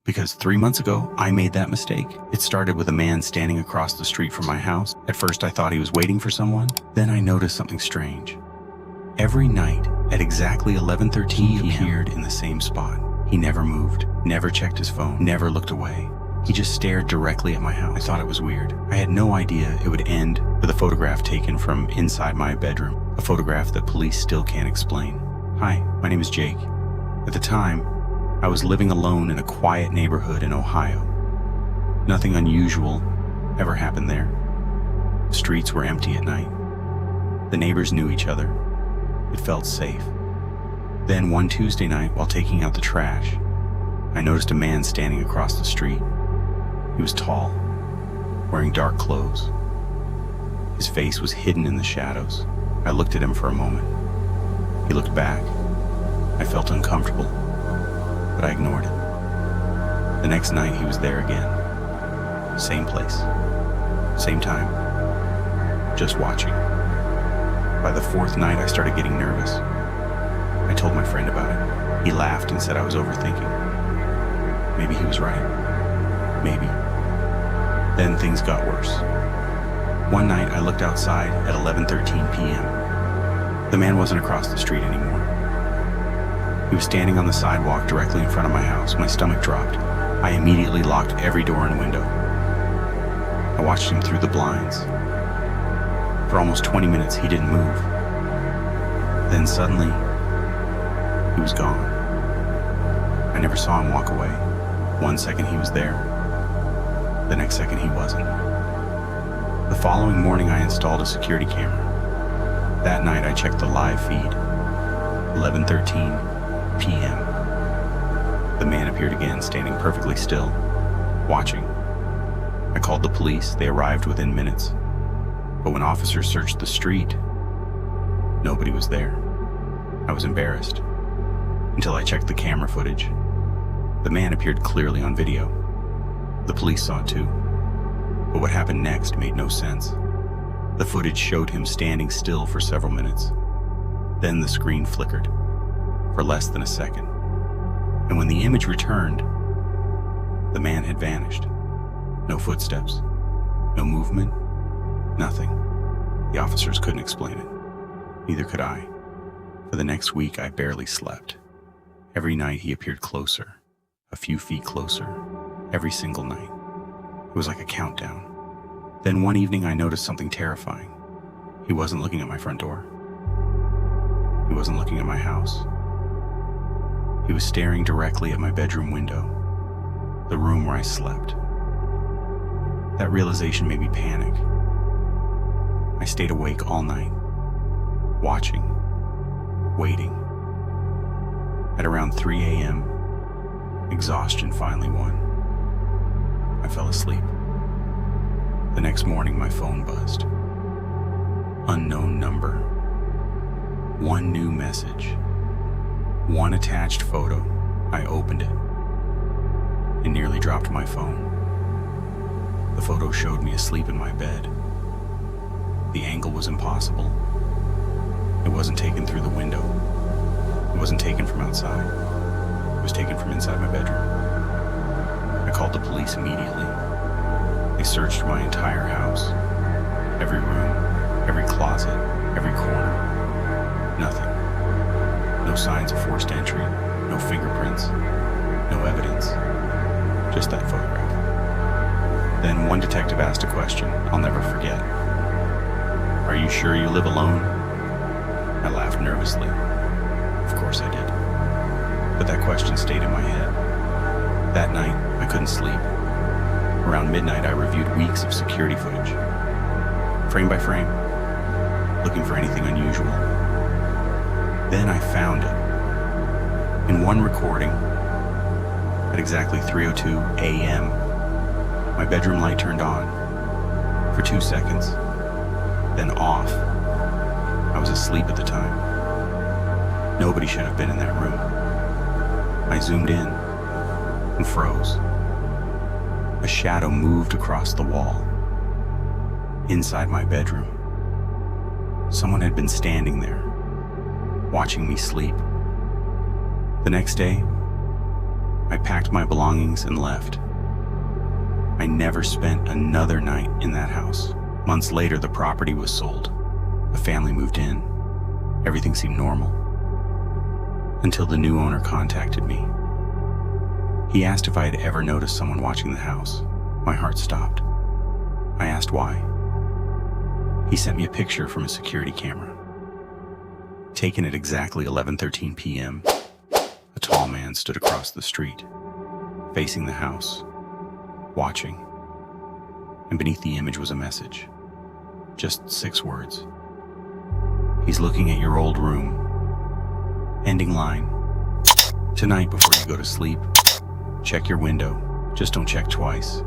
Because 3 months ago, I made that mistake. It started with a man standing across the street from my house. At first, I thought he was waiting for someone. Then I noticed something strange. Every night, at exactly 11:13 p.m., he appeared in the same spot. He never moved, never checked his phone, never looked away. He just stared directly at my house. I thought it was weird. I had no idea it would end with a photograph taken from inside my bedroom, a photograph that police still can't explain. Hi, my name is Jake. At the time, I was living alone in a quiet neighborhood in Ohio. Nothing unusual ever happened there. The streets were empty at night. The neighbors knew each other. It felt safe. Then one Tuesday night, while taking out the trash, I noticed a man standing across the street. He was tall, wearing dark clothes. His face was hidden in the shadows. I looked at him for a moment. He looked back. I felt uncomfortable, but I ignored it. The next night, he was there again. Same place, same time, just watching. By the fourth night, I started getting nervous. I told my friend about it. He laughed and said I was overthinking. Maybe he was right. Maybe. Then things got worse. One night, I looked outside at 11:13 p.m. The man wasn't across the street anymore. He was standing on the sidewalk directly in front of my house. My stomach dropped. I immediately locked every door and window. I watched him through the blinds. For almost 20 minutes, he didn't move. Then suddenly, he was gone. I never saw him walk away. 1 second he was there. The next second he wasn't. The following morning, I installed a security camera. That night, I checked the live feed. 11:13 p.m. The man appeared again, standing perfectly still, watching. I called the police. They arrived within minutes. But when officers searched the street, nobody was there. I was embarrassed until I checked the camera footage. The man appeared clearly on video. The police saw it too. But what happened next made no sense. The footage showed him standing still for several minutes. Then the screen flickered for less than a second. And when the image returned, the man had vanished. No footsteps, no movement, nothing. The officers couldn't explain it. Neither could I. For the next week, I barely slept. Every night he appeared closer, a few feet closer, every single night. It was like a countdown. Then one evening I noticed something terrifying. He wasn't looking at my front door. He wasn't looking at my house. He was staring directly at my bedroom window, the room where I slept. That realization made me panic. I stayed awake all night, watching, waiting. At around 3 a.m., exhaustion finally won. I fell asleep. The next morning, my phone buzzed. Unknown number. One new message. One attached photo. I opened it and nearly dropped my phone. The photo showed me asleep in my bed. The angle was impossible. It wasn't taken through the window. It wasn't taken from outside. It was taken from inside my bedroom. I called the police immediately. They searched my entire house. Every room, every closet, every corner. Nothing. No signs of forced entry, no fingerprints, no evidence. Just that photograph. Then one detective asked a question I'll never forget. "Are you sure you live alone?" I laughed nervously. Of course I did. But that question stayed in my head. That night, I couldn't sleep. Around midnight, I reviewed weeks of security footage, frame by frame, looking for anything unusual. Then I found it. In one recording, at exactly 3:02 a.m., my bedroom light turned on for 2 seconds, then off. I was asleep at the time. Nobody should have been in that room. I zoomed in and froze. A shadow moved across the wall, inside my bedroom. Someone had been standing there, watching me sleep. The next day, I packed my belongings and left. I never spent another night in that house. Months later, the property was sold. A family moved in. Everything seemed normal. Until the new owner contacted me. He asked if I had ever noticed someone watching the house. My heart stopped. I asked why. He sent me a picture from a security camera. Taken at exactly 11:13 p.m., a tall man stood across the street, facing the house, watching. And beneath the image was a message. Just 6 words. He's looking at your old room. Ending line. Tonight before you go to sleep, check your window. Just don't check twice.